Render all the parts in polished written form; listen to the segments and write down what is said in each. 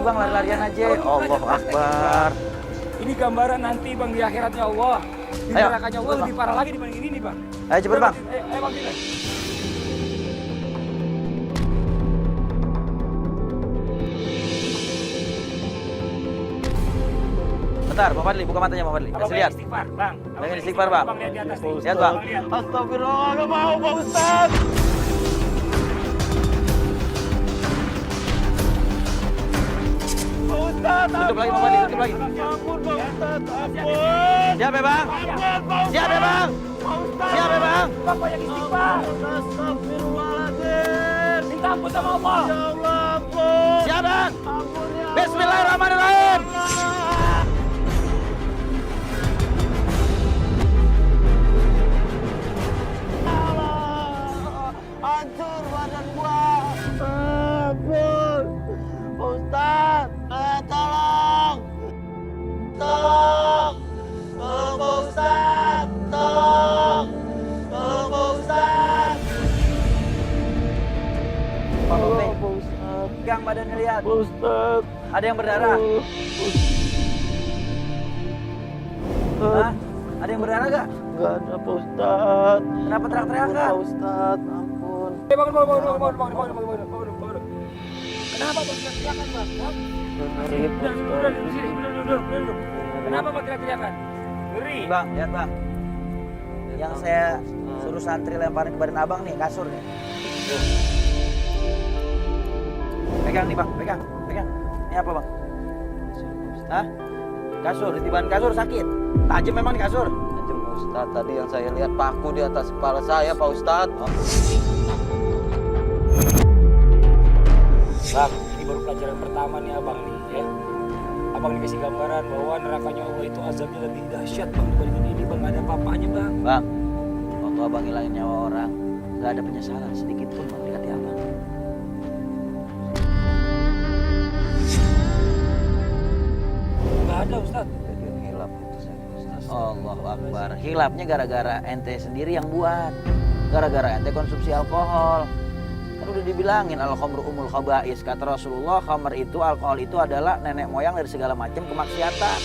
bang, lari-larian aja. Allah Akbar. Ini gambaran nanti bang di akhiratnya Allah. Di Ayo, nerakanya Allah lebih parah lagi dibanding ini nih bang. Ayo cepet bang. Ayo bang, gila. Bentar, Bang Fadli, buka matanya Bang Fadli. Abang Kasih lihat. istighfar, bang. Pengen istighfar, Bang. Abang lihat di atas nih. Lihat, Bang. Lihat. Astagfirullah, nggak mau Pak Ustaz. Pak Ustaz, tutup lagi Bang Fadli, tutup lagi. Ampun Pak Ustaz, ampun. Siap ya Bang? Siap ya Bang? Siap ya Bang? Bang banyak istighfar. Astagfirullahaladzim. Minta ampun sama Allah. Ya Allah, ampun. Siap Bang? Bismillahirrahmanirrahim. Hancur badan gua. Ampun. Ustaz, tolong. Tolong. Tolong Pak Ustaz. Tolong. Tolong Pak Ustaz. Pak Ustaz. Pegang badannya lihat. Pak Ustaz. Ada yang berdarah? Hah? Ada yang berdarah gak? Enggak ada Pak Ustaz. Kenapa teriak-teriakan? Pak Ustaz, ampun. Bangun. Kenapa bang teriak-teriakan bang? Duduk. Kenapa bang teriak-teriakan? Ngeri. Bang, lihat bang. Yang saya suruh santri lemparin ke badan abang nih, kasur nih. Pegang nih bang, pegang. Ini apa bang? Hah? Kasur, ditiban kasur sakit. Tajam memang di kasur. Tajam Pak Ustadz, tadi yang saya lihat paku di atas kepala saya Pak Ustadz. Bang, ini baru pelajaran pertama nih abang nih ya. Abang dikasih gambaran bahwa nerakanya Allah itu azabnya lebih dahsyat bang dibanding ini bang. Gak ada apa-apanya bang. Bang, waktu abang hilangin nyawa orang, gak ada penyesalan sedikit pun bang di hati abang. Gak ada Ustaz. Hilap itu saya Pak Ustadz. Allahu Akbar. Hilapnya gara-gara ente sendiri yang buat. Gara-gara ente konsumsi alkohol. Kan udah dibilangin al-khamru umul khaba'is. Kata Rasulullah, khamr itu, alkohol itu adalah nenek moyang dari segala macam kemaksiatan.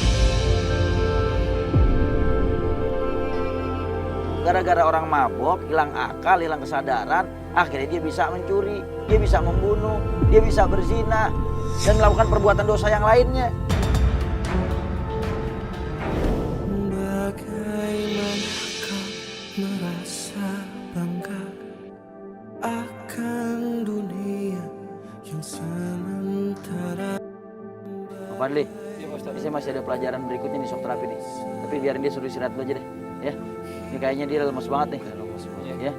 Gara-gara orang mabok, hilang akal, hilang kesadaran, akhirnya dia bisa mencuri, dia bisa membunuh, dia bisa berzina, dan melakukan perbuatan dosa yang lainnya. Bagaimana kau merasa bangga akan dunia yang sementara? Pak Fadli, ini saya masih ada pelajaran berikutnya nih shock terapi nih. Tapi biarin dia suruh istirahat dulu aja deh, ya. Ini kayaknya dia lemes banget nih. Lemes Pak. Ya. Iya,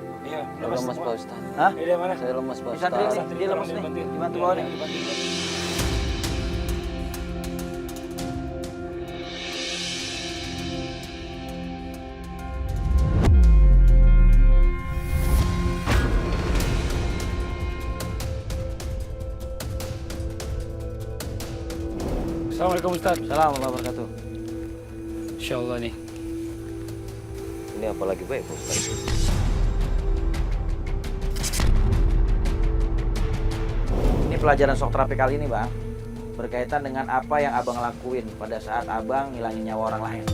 Saya lemes Pak Ustadz. Hah? Ini mana? Saya lemes Pak Di santri Ustadz. nih, dia lemes nih. Dibantu bawa nih. Assalamualaikum Ustaz. Assalamualaikum warahmatullahi wabarakatuh. Insya Allah nih. Ini apa lagi baik Pak Ustadz? Ini pelajaran shock terapi kali ini, Bang. Berkaitan dengan apa yang abang lakuin pada saat abang ngilangin nyawa orang lain.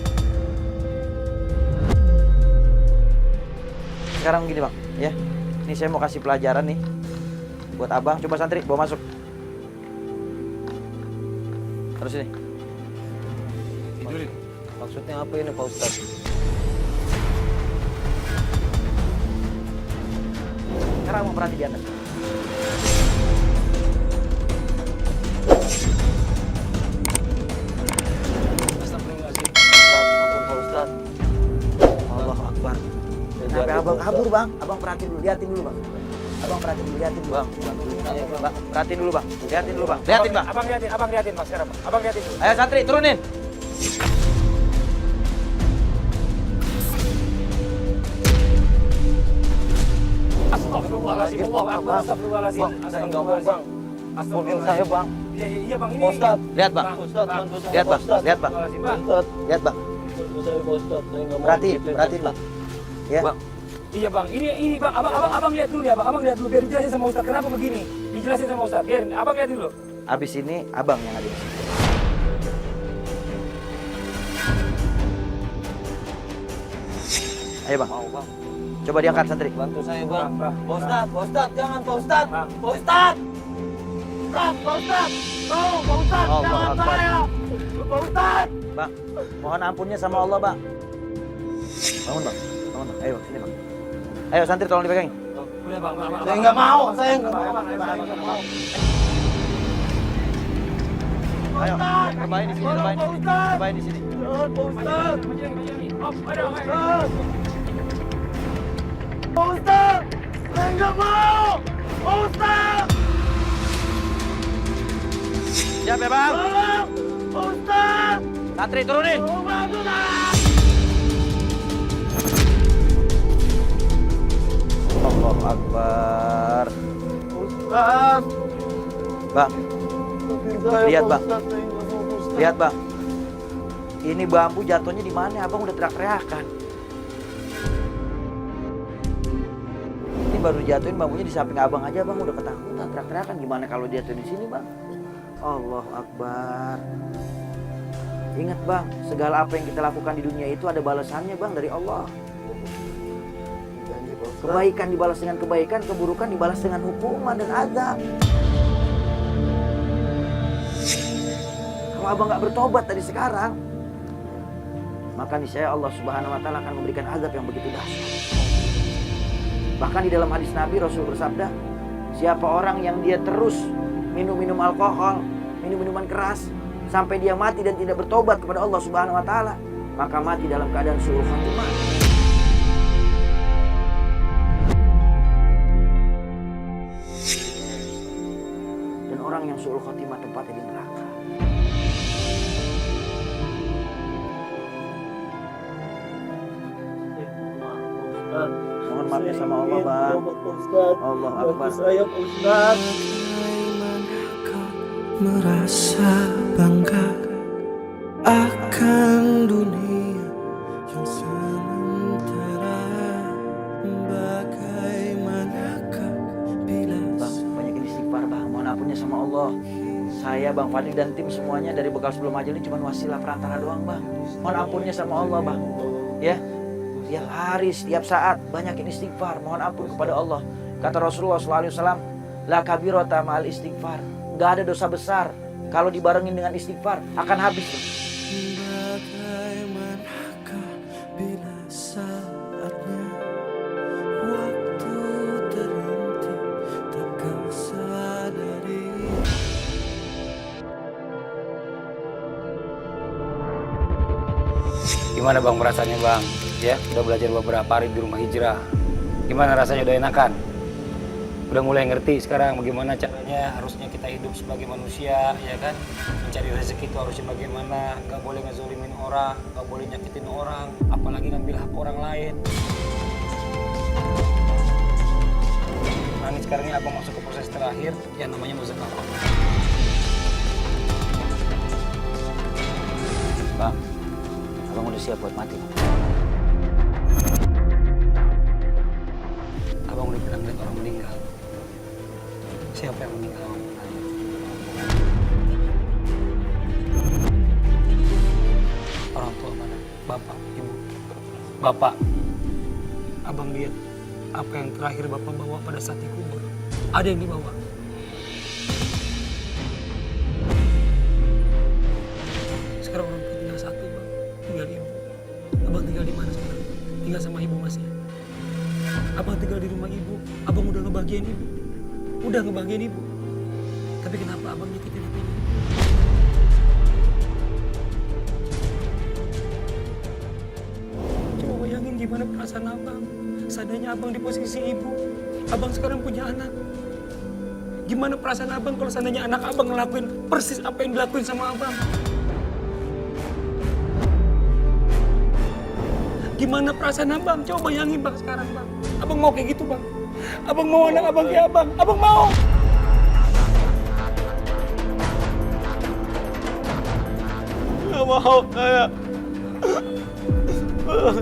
Sekarang gini, Bang, ya. Ini saya mau kasih pelajaran nih buat abang. Coba santri bawa masuk. Terus ini. Tidurin. Maksudnya apa ini Pak Ustadz? Sekarang mau perhati di atas. Astagfirullahaladzim. Ustadz, ampun Pak Ustadz. Allah Akbar. Saya Sampai jatuh, abang Pak kabur, Ustadz. Bang. Abang perhatiin dulu, liatin dulu, Bang. Abang perhatiin dulu, liatin dulu. Bang, bantuin saya Bang. Bang, perhatiin dulu, Bang. Liatin dulu, Bang. Liatin, Bang. Abang liatin Mas sekarang. Bang. Abang liatin dulu. Ayo santri, turunin. Astagfirullahaladzim. Allah Akbar. Astagfirullahaladzim. Bang, saya nggak mau Bang. Ampun saya Bang. Iya Bang, ini. Pak Ustadz. Lihat, Bang. Ustadz, bantu saya Lihat, Pak Bang. Ustadz. Lihat, Bang. Astagfirullahaladzim, Bang. Ustadz, Lihat, Bang. bantu saya Pak Ustadz. Saya nggak mau Perhatiin, disiplin, perhatiin, Pak Bang. Ya. Bang. Iya Bang, ini Bang, abang lihat dulu ya Bang, abang lihat dulu biar dijelasin sama Ustaz kenapa begini. Dijelasin sama Ustaz, biarin, abang lihat dulu. Habis ini abang yang ada di sini. Ayo bang. Mau bang. Coba diangkat santri. Bantu saya bang. Pak Ustadz, jangan Pak Ustadz. Pak Ustadz. Pak Ustadz. Tolong Pak Ustadz, Allah jangan Akbar. saya. Pak Ustadz. Bang, mohon ampunnya sama Allah bang. Bangun bang. Bangun bang. Ayo bang, sini bang. Ayo santri tolong dipegangin. Udah bang. Saya nggak mau, saya nggak mau. Ayo, rebahin di sini, rebahin di sini. Jangan Pak Ustadz. Pak Ustadz. Saya nggak mau. Pak Ustadz. Siap ya bang? Tolong. Pak Ustadz. Santri turunin. Tolong bantu saya. Allahu Akbar. Ustadz. Bang, lihat bang. Lihat bang. Ini bambu jatuhnya di mana? Abang udah teriak-teriakan. Ini baru jatuhin bambunya di samping abang aja, bang udah ketakutan teriak-teriakan. Gimana kalau jatuh di sini, bang? Allahu Akbar. Ingat bang, segala apa yang kita lakukan di dunia itu ada balasannya bang dari Allah. Kebaikan dibalas dengan kebaikan, keburukan dibalas dengan hukuman dan azab. Kalau abang nggak bertobat dari sekarang, maka niscaya Allah Subhanahu Wa Taala akan memberikan azab yang begitu dahsyat. Bahkan di dalam hadis Nabi Rasul bersabda, siapa orang yang dia terus minum alkohol, minum minuman keras sampai dia mati dan tidak bertobat kepada Allah Subhanahu Wa Taala, maka mati dalam keadaan su'ul khatimah. Dan orang yang su'ul khatimah tempatnya di neraka. Mohon maafnya sama Allah bang. Allah Akbar. Saya Pak Ustadz. Bagaimana kau merasa bangga akan dunia yang sementara? Bagaimanakah bila Bang, banyakin istighfar bang. Mohon ampunnya sama Allah. Saya, Bang Fadil dan tim semuanya dari bekal sebelum aja ini cuma wasilah perantara doang bang. Mohon ampunnya sama Allah bang. Ya, setiap hari, setiap saat banyakin istighfar. Mohon ampun kepada Allah. Kata Rasulullah SAW, la kabirota ma'al istighfar. Gak ada dosa besar kalau dibarengin dengan istighfar akan habis. bagaimanakah bila saatnya waktu terhenti tak kau sadari? Gimana bang rasanya bang? Ya, udah belajar beberapa hari di rumah hijrah. Gimana rasanya, udah enakan? Udah mulai ngerti sekarang bagaimana caranya harusnya kita hidup sebagai manusia, ya kan? Mencari rezeki itu harusnya bagaimana? Gak boleh ngezolimin orang, gak boleh nyakitin orang, apalagi ngambil hak orang lain. Nah ini sekarang ini abang masuk ke proses terakhir yang namanya muzakarah. Bang, abang udah siap buat mati. Abang udah pernah ngeliat orang meninggal. Siapa yang meninggal? Abang pernah lihat. Orang tua mana? Bapak, ibu. Bapak, abang lihat apa yang terakhir bapak bawa pada saat dikubur. Ada yang dibawa. Sekarang orang tua tinggal satu, bang. Tinggal ibu. Abang tinggal di mana sekarang? Tinggal sama ibu masih. Abang tinggal di rumah ibu, abang udah ngebahagiain ibu. Udah ngebahagiain ibu. Tapi kenapa abang nyakitin ibunya? Coba bayangin gimana perasaan abang. Seandainya abang di posisi ibu, abang sekarang punya anak. Gimana perasaan abang kalau seandainya anak abang ngelakuin persis apa yang dilakuin sama abang? Gimana perasaan abang? Coba bayangin bang sekarang bang. Abang mau kayak gitu bang? Abang mau anak abang kayak abang? Abang mau? Nggak mau saya.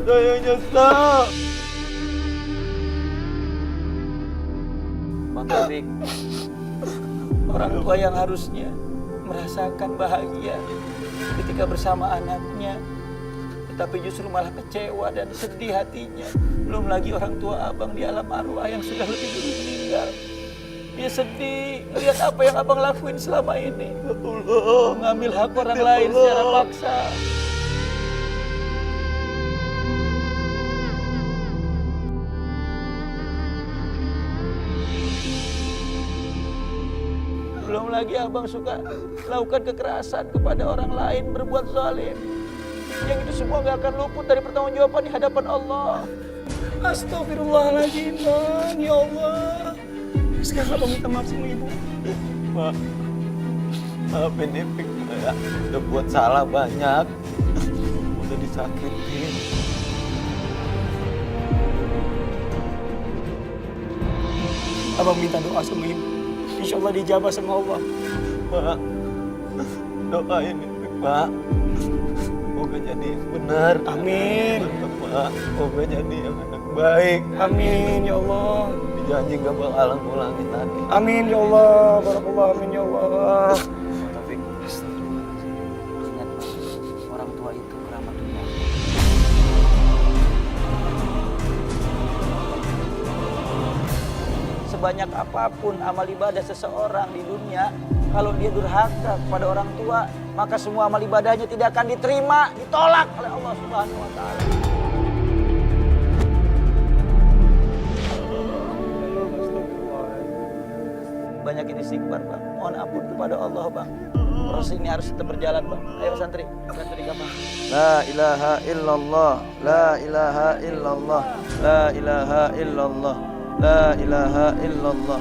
Saya nyesal. Bang Taufik, Orang tua yang harusnya merasakan bahagia ketika bersama anaknya, tetapi justru malah kecewa dan sedih hatinya. Belum lagi orang tua abang di alam arwah yang sudah lebih dulu meninggal. Dia sedih melihat apa yang abang lakuin selama ini. Allah, ngambil hak orang lain secara paksa. Belum lagi abang suka lakukan kekerasan kepada orang lain, berbuat zalim. Yang itu semua gak akan luput dari pertanggungjawaban di hadapan Allah. Astagfirullahaladzim, Bang. Ya Allah. Sekarang abang minta maaf sama ibu. Mak, maafin Ipik ya. Udah buat salah banyak. Udah disakitin. Abang minta doa sama ibu. Insya Allah dijabah sama Allah. Mak, doain Ipik, Mak. Moga jadi benar. Amin. Mak, moga jadi yang anak baik. Amin ya Allah. Dijanji gak bakalan ngulangin lagi. Amin ya Allah. Barakallah. Amin ya Allah. Taufik, ingat orang tua itu rahmatullah. Sebanyak apapun amal ibadah seseorang di dunia, kalau dia durhaka kepada orang tua, maka semua amal ibadahnya tidak akan diterima, ditolak oleh Allah Subhanahu wa taala. Banyakin istighfar, Bang. Mohon ampun kepada Allah, Bang. Proses ini harus tetap berjalan, Bang. Ayo santri, gampang. La ilaha illallah, la ilaha illallah, la ilaha illallah, la ilaha illallah.